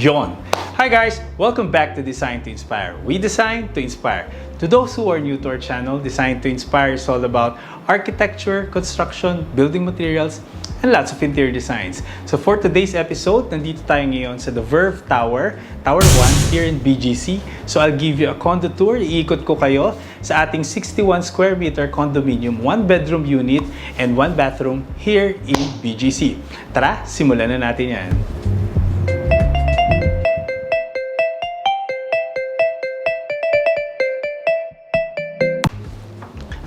Yon! Hi guys! Welcome back to Design to Inspire. We design to inspire. To those who are new to our channel, Design to Inspire is all about architecture, construction, building materials, and lots of interior designs. So for today's episode, nandito tayo ngayon sa the Verve Tower, Tower 1 here in BGC. So I'll give you a condo tour. Iikot ko kayo sa ating 61 square meter condominium, 1 bedroom unit, and 1 bathroom here in BGC. Tara, simulan na natin yan.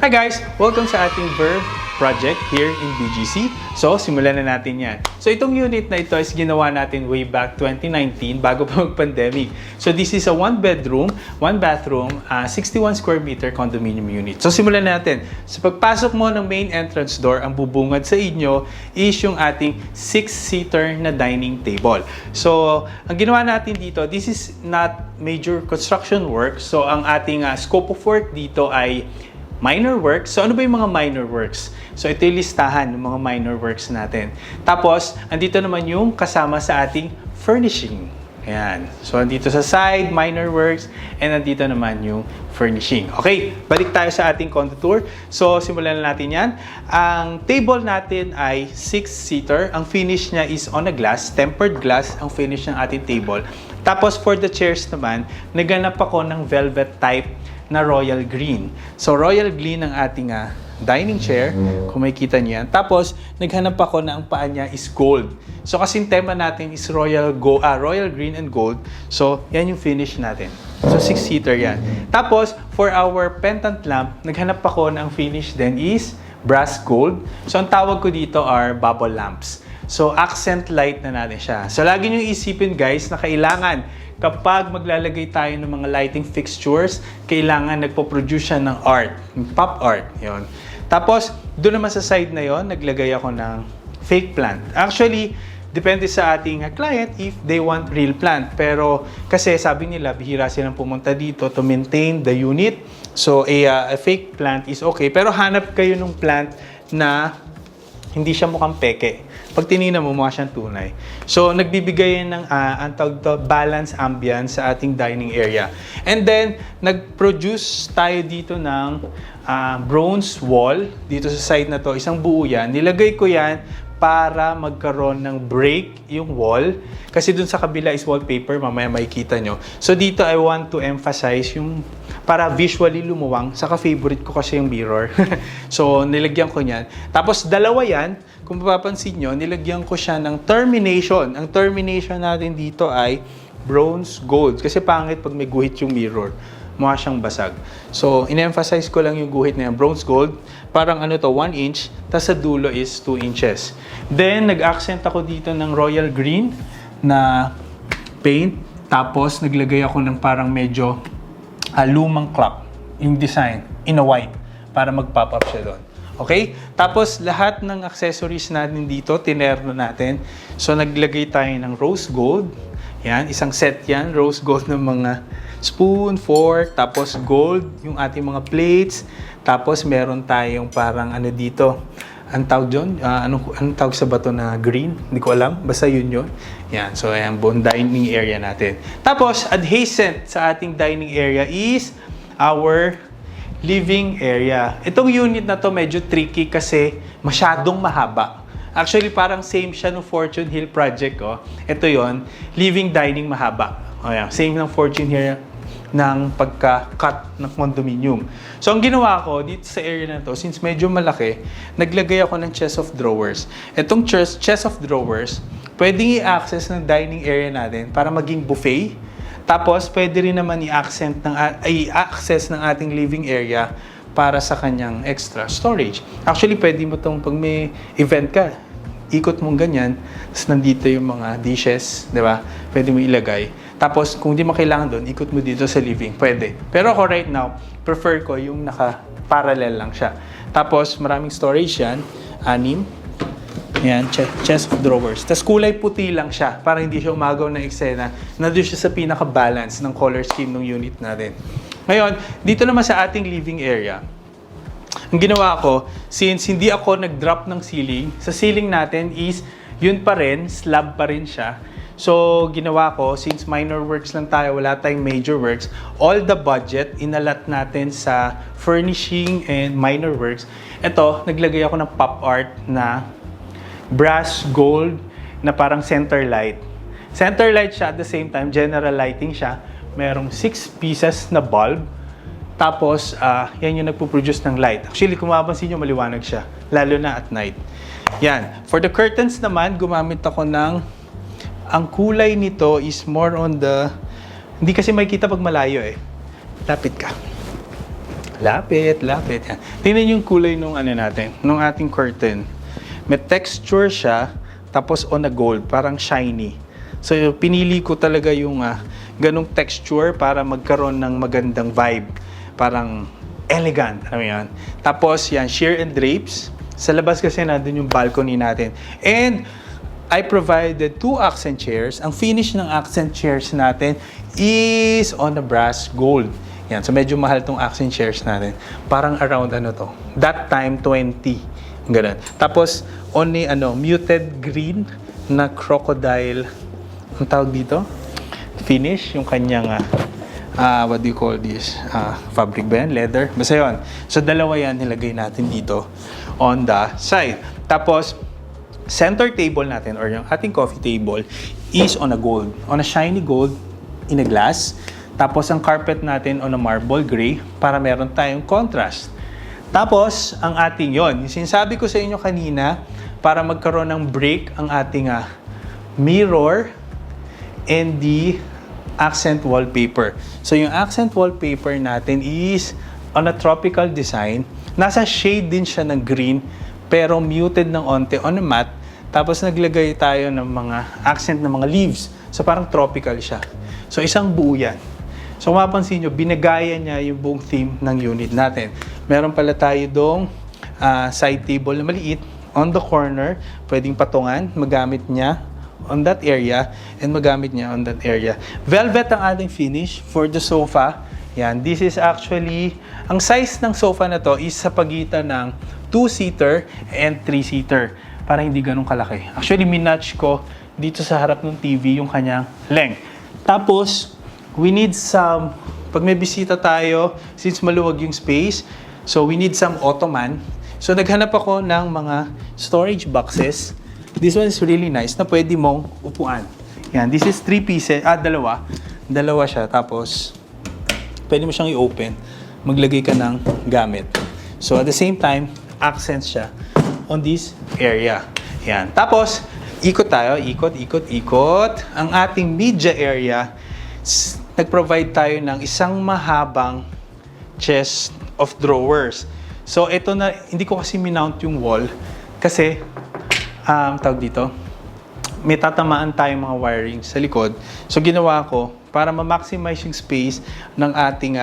Hi guys! Welcome sa ating Verve project here in BGC. So, simulan na natin yan. So, itong unit na ito is ginawa natin way back 2019 bago pa mag-pandemic. So, this is a 1 bedroom, 1 bathroom, 61 square meter condominium unit. So, simulan natin. So, pagpasok mo ng main entrance door, ang bubungad sa inyo is yung ating 6-seater na dining table. So, ang ginawa natin dito, this is not major construction work. So, ang ating scope of work dito ay minor works. So, ano ba yung mga minor works? So, ito yung listahan ng mga minor works natin. Tapos, andito naman yung kasama sa ating furnishing. Ayan. So, andito sa side, minor works, and andito naman yung furnishing. Okay, balik tayo sa ating condo tour. So, simulan na natin yan. Ang table natin ay 6-seater. Ang finish niya is on a glass, tempered glass ang finish ng ating table. Tapos, for the chairs naman, naganap ako ng velvet type na royal green. So, royal green ang ating dining chair, kung makikita niyo yan. Tapos, naghanap ako na ang paa niya is gold. So, kasing tema natin is royal green and gold. So, yan yung finish natin. So, 6-seater yan. Tapos, for our pendant lamp, naghanap ako na ang finish din is brass gold. So, ang tawag ko dito are bubble lamps. So, accent light na natin siya. So, lagi nyo isipin guys na kailangan kapag maglalagay tayo ng mga lighting fixtures, kailangan nagpo-produce siya ng art, pop art. Yun. Tapos, doon naman sa side na yon, naglagay ako ng fake plant. Actually, depende sa ating client if they want real plant. Pero, kasi sabi nila, bihira silang pumunta dito to maintain the unit. So, a fake plant is okay. Pero hanap kayo ng plant na hindi siya mukhang peke. Pag tinignan mo, mukha siyang tunay. So, nagbibigay yan ng balance ambience sa ating dining area. And then, nag-produce tayo dito ng bronze wall. Dito sa side na to, isang buo yan. Nilagay ko yan para magkaroon ng break yung wall. Kasi dun sa kabila is wallpaper, mamaya makikita nyo. So, dito I want to emphasize yung para visually lumuwang. Saka favorite ko kasi yung mirror. So, nilagyan ko niyan. Tapos, dalawa yan. Kung mapapansin nyo, nilagyan ko siya ng termination. Ang termination natin dito ay bronze gold. Kasi pangit pag may guhit yung mirror. Mukha siyang basag. So, in-emphasize ko lang yung guhit na yan. Bronze gold. Parang 1 inch. Tapos sa dulo is 2 inches. Then, nag-accent ako dito ng royal green na paint. Tapos, naglagay ako ng parang medyo lumang clock. Yung design. In a white. Para mag-pop up siya doon. Okay? Tapos, lahat ng accessories natin dito, tinerno natin. So, naglagay tayo ng rose gold. Yan, isang set yan. Rose gold ng mga spoon, fork, tapos gold, yung ating mga plates. Tapos, meron tayong parang dito. Ang tawag dyan? Anong tawag sa bato na green? Hindi ko alam. Basta yun. Yan. So, ayan, buong dining area natin. Tapos, adjacent sa ating dining area is our living area. Itong unit na to medyo tricky kasi masyadong mahaba. Actually, parang same siya ng Fortune Hill project. Oh. Ito yon, living dining mahaba. Oh, yeah. Same ng Fortune Hill ng pagka-cut ng condominium. So, ang ginawa ko dito sa area na to, since medyo malaki, naglagay ako ng chest of drawers. Itong chest of drawers, pwedeng i-access ng dining area natin para maging buffet. Tapos, pwede rin naman i-access ng ating living area para sa kanyang extra storage. Actually, pwede mo itong pag may event ka, ikot mong ganyan, tapos nandito yung mga dishes, di ba? Pwede mo ilagay. Tapos, kung di mo kailangan doon, ikot mo dito sa living. Pwede. Pero ako right now, prefer ko yung naka-parallel lang siya. Tapos, maraming storage yan. 6. Yan, chest of drawers. Tapos kulay puti lang siya para hindi siya umagaw ng eksena. Nandun siya sa pinaka-balance ng color scheme ng unit natin. Ngayon, dito naman sa ating living area, ang ginawa ko, since hindi ako nag-drop ng ceiling, sa ceiling natin is, yun pa rin, slab pa rin siya. So, ginawa ko, since minor works lang tayo, wala tayong major works, all the budget, inalat natin sa furnishing and minor works. Ito, naglagay ako ng pop art na brass gold na parang center light. Center light siya at the same time, general lighting siya. Merong 6 pieces na bulb. Tapos, yan yung nagpo-produce ng light. Actually, kung mapapansin nyo, maliwanag siya. Lalo na at night. Yan. For the curtains naman, gumamit ako ng... Ang kulay nito is more on the... Hindi kasi makikita pag malayo eh. Lapit ka. Lapit. Yan. Tingnan yung kulay nung nung ating curtain. May texture siya, tapos on a gold, parang shiny. So, pinili ko talaga yung ganong texture para magkaroon ng magandang vibe. Parang elegant. Alam mo yan? Tapos, yan, sheer and drapes. Sa labas kasi nandun yung balcony natin. And, I provided 2 accent chairs. Ang finish ng accent chairs natin is on the brass gold. Yan. So, medyo mahal tong accent chairs natin. Parang around that time, 20. Ganun. Tapos, only muted green na crocodile. Ang tawag dito? Finish. Yung kanyang, what do you call this? Fabric ba yan? Leather? Basta yun. So, dalawa yan nilagay natin dito on the side. Tapos, center table natin or yung ating coffee table is on a gold. On a shiny gold in a glass. Tapos, ang carpet natin on a marble gray para meron tayong contrast. Tapos, ang ating yung sinasabi ko sa inyo kanina, para magkaroon ng break ang ating mirror and the accent wallpaper. So, yung accent wallpaper natin is on a tropical design. Nasa shade din siya ng green, pero muted ng onte on a matte. Tapos, naglagay tayo ng mga accent ng mga leaves. So, parang tropical siya. So, isang buo yan. So, kung mapansin nyo, binagaya niya yung buong theme ng unit natin. Meron pala tayo dong side table na maliit on the corner. Pwedeng patungan, magamit niya on that area and magamit niya on that area. Velvet ang ating finish for the sofa. Yan, this is actually, ang size ng sofa na to is sa pagitan ng 2-seater and 3-seater para hindi ganun kalaki. Actually, minatch ko dito sa harap ng TV yung kanyang length. Tapos, we need some, pag may bisita tayo, since maluwag yung space, so we need some ottoman. So, naghanap ako ng mga storage boxes. This one is really nice na pwede mong upuan. Yan, this is 3 pieces, dalawa. Dalawa siya, tapos pwede mo siyang i-open. Maglagay ka ng gamit. So, at the same time, accents siya on this area. Yan. Tapos, ikot tayo. Ikot. Ang ating media area, nag-provide tayo ng isang mahabang chest of drawers. So, ito na, hindi ko kasi minount yung wall kasi, tawag dito, may tatamaan tayong mga wiring sa likod. So, ginawa ko, para ma-maximize yung space ng ating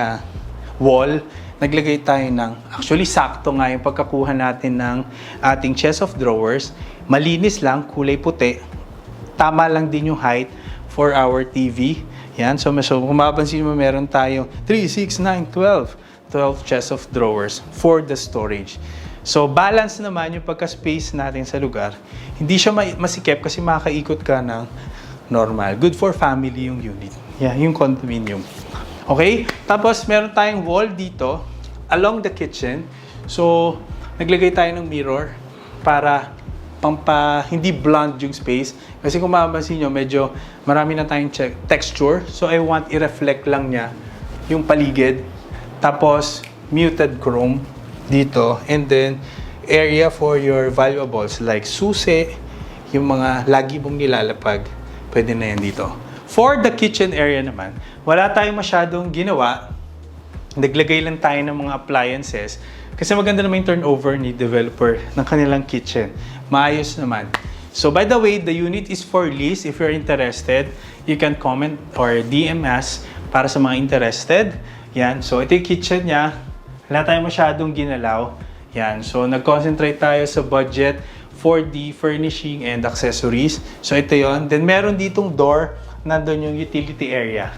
wall, naglagay tayo ng, actually, sakto nga yung pagkakuha natin ng ating chest of drawers. Malinis lang, kulay puti. Tama lang din yung height for our TV. Yan. So kung mapapansin mo, meron tayong 3, 6, 9, 12. 12 chests of drawers for the storage. So, balance naman yung pagka-space natin sa lugar. Hindi siya masikip kasi makakaikot ka ng normal. Good for family yung unit. Yeah, yung condominium. Okay? Tapos, meron tayong wall dito along the kitchen. So, naglagay tayo ng mirror para hindi blonde yung space. Kasi kung mapapansin nyo, medyo marami na tayong texture. So, I want i-reflect lang niya yung paligid. Tapos, muted chrome dito. And then, area for your valuables like susi, yung mga lagi mong nilalapag, pwede na yan dito. For the kitchen area naman, wala tayong masyadong ginawa. Naglagay lang tayo ng mga appliances. Kasi maganda naman yung turnover ni developer ng kanilang kitchen. Maayos naman. So, by the way, the unit is for lease. If you're interested, you can comment or DM us para sa mga interested. Yan. So, ito yung kitchen niya. Wala tayong masyadong ginalaw. Yan. So, nag-concentrate tayo sa budget for the furnishing and accessories. So, ito yon. Then, meron ditong door. Nandun yung utility area.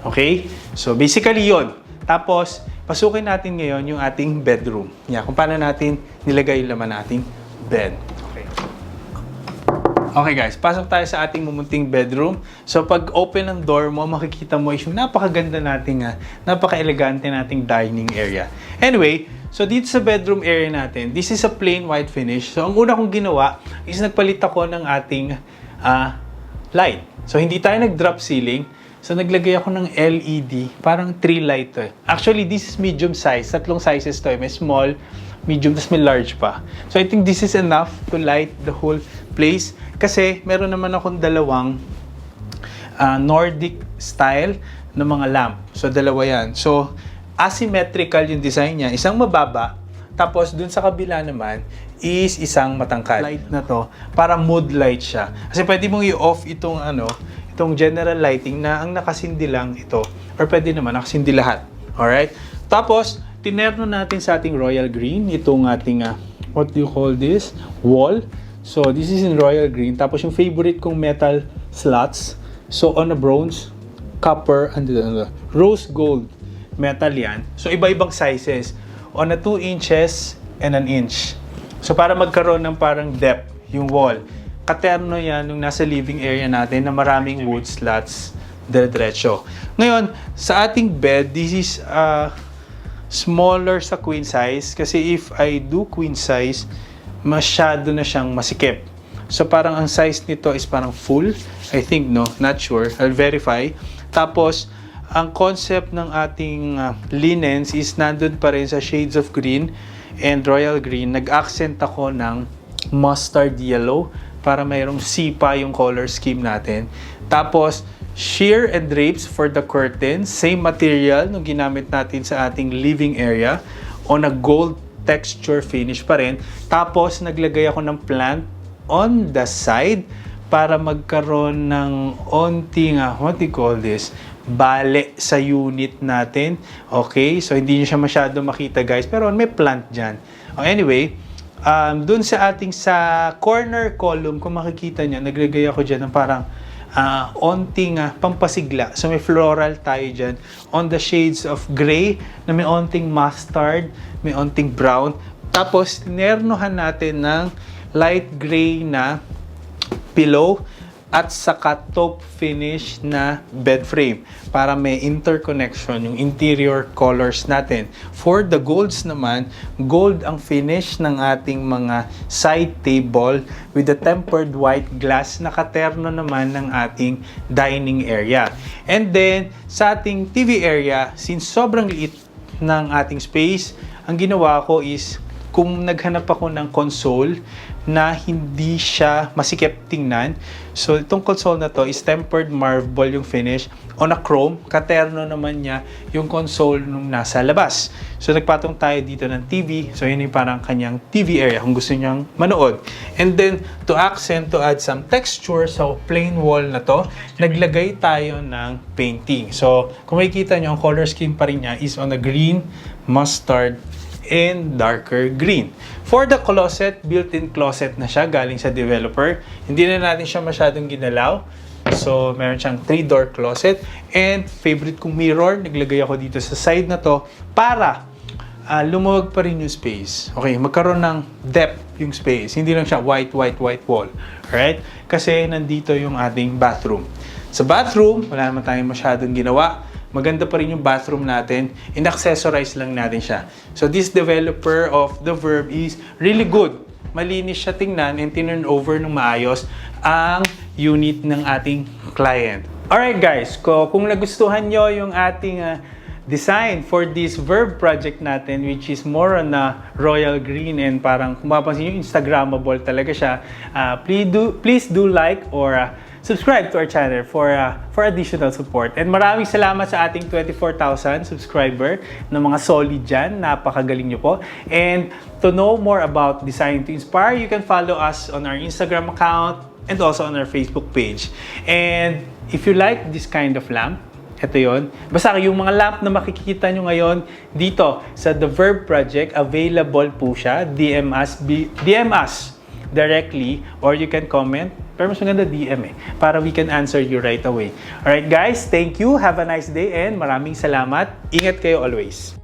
Okay? So, basically yon. Tapos, pasukin natin ngayon yung ating bedroom. Yan. Kung paano natin nilagay yung laman nating bed. Okay. Okay guys, pasok tayo sa ating mumunting bedroom. So pag open ng door mo, makikita mo is yung napakaganda nating, napaka-elegante nating dining area. Anyway, so dito sa bedroom area natin, this is a plain white finish. So ang una kong ginawa is nagpalit ako ng ating light. So hindi tayo nag-drop ceiling. So naglagay ako ng LED, parang 3 light to. Actually, this is medium size. Tatlong sizes to. May small, medium, tapos may large pa. So I think this is enough to light the whole place. Kasi meron naman akong dalawang Nordic style na mga lamp. So dalawa yan. So asymmetrical yung design niya. Isang mababa, tapos dun sa kabila naman is isang matangkad. Light na to, para mood light siya. Kasi pwede mong i-off itong itong general lighting na ang nakasindi lang ito. Or pwede naman nakasindi lahat. Alright? Tapos, tinerno natin sa ating royal green itong ating, what do you call this? Wall. So, this is in royal green. Tapos, yung favorite kong metal slots. So, on a bronze, copper, and rose gold metal yan. So, iba-ibang sizes. On a 2 inches and 1 inch. So, para magkaroon ng parang depth yung wall. Katerno yan yung nasa living area natin na maraming wood slats dire-diretso. Ngayon, sa ating bed, this is smaller sa queen size. Kasi if I do queen size, masyado na siyang masikip. So parang ang size nito is parang full. I think, no? Not sure. I'll verify. Tapos, ang concept ng ating linens is nandun pa rin sa shades of green and royal green. Nag-accent ako ng mustard yellow para mayroong sipa yung color scheme natin. Tapos, sheer and drapes for the curtains. Same material nung ginamit natin sa ating living area on a gold texture finish pa rin. Tapos, naglagay ako ng plant on the side para magkaroon ng onting, what do you call this? Bale sa unit natin. Okay? So, hindi nyo siya masyado makita, guys. Pero may plant dyan. Anyway, dun sa ating sa corner column, kung makikita nyo, naglagay ako dyan ng parang onting pampasigla. So, may floral tayo dyan on the shades of gray na may onting mustard, may onting brown. Tapos, tinernohan natin ng light gray na pillow at saka taupe finish na bed frame para may interconnection yung interior colors natin. For the golds naman, gold ang finish ng ating mga side table with the tempered white glass na katerno naman ng ating dining area. And then, sa ating TV area, since sobrang liit ng ating space, ang ginawa ko is kung naghanap ako ng console na hindi siya masikip tingnan. So, itong console na to is tempered marble yung finish on a chrome. Katerno naman niya yung console nung nasa labas. So, nagpatong tayo dito ng TV. So, yun yung parang kanyang TV area kung gusto niyang manood. And then, to accent, to add some texture sa plain wall na to, naglagay tayo ng painting. So, kung makikita nyo, ang color scheme pa rin niya is on a green, mustard, and darker green. For the closet, built-in closet na siya galing sa developer. Hindi na natin siya masyadong ginalaw. So, meron siyang 3-door closet. And favorite kong mirror, naglagay ako dito sa side na to para lumawag pa rin yung space. Okay, magkaroon ng depth yung space. Hindi lang siya white wall. Alright? Kasi nandito yung ating bathroom. Sa bathroom, wala naman tayong masyadong ginawa. Maganda pa rin yung bathroom natin. In-accessorize lang natin siya. So, this developer of the Verve is really good. Malinis siya tingnan and tinurn over ng maayos ang unit ng ating client. Alright guys, kung nagustuhan nyo yung ating design for this Verve project natin, which is more on royal green and parang kung mapapansin nyo, Instagrammable talaga siya, please do like or subscribe to our channel for additional support. And maraming salamat sa ating 24,000 subscriber na mga solid dyan. Napakagaling nyo po. And to know more about Design to Inspire, you can follow us on our Instagram account and also on our Facebook page. And if you like this kind of lamp, ito yun. Basta yung mga lamp na makikita nyo ngayon dito sa The Verve Project, available po siya. DM us directly or you can comment. Pero mas maganda DM para we can answer you right away. Alright guys, thank you. Have a nice day and maraming salamat. Ingat kayo always.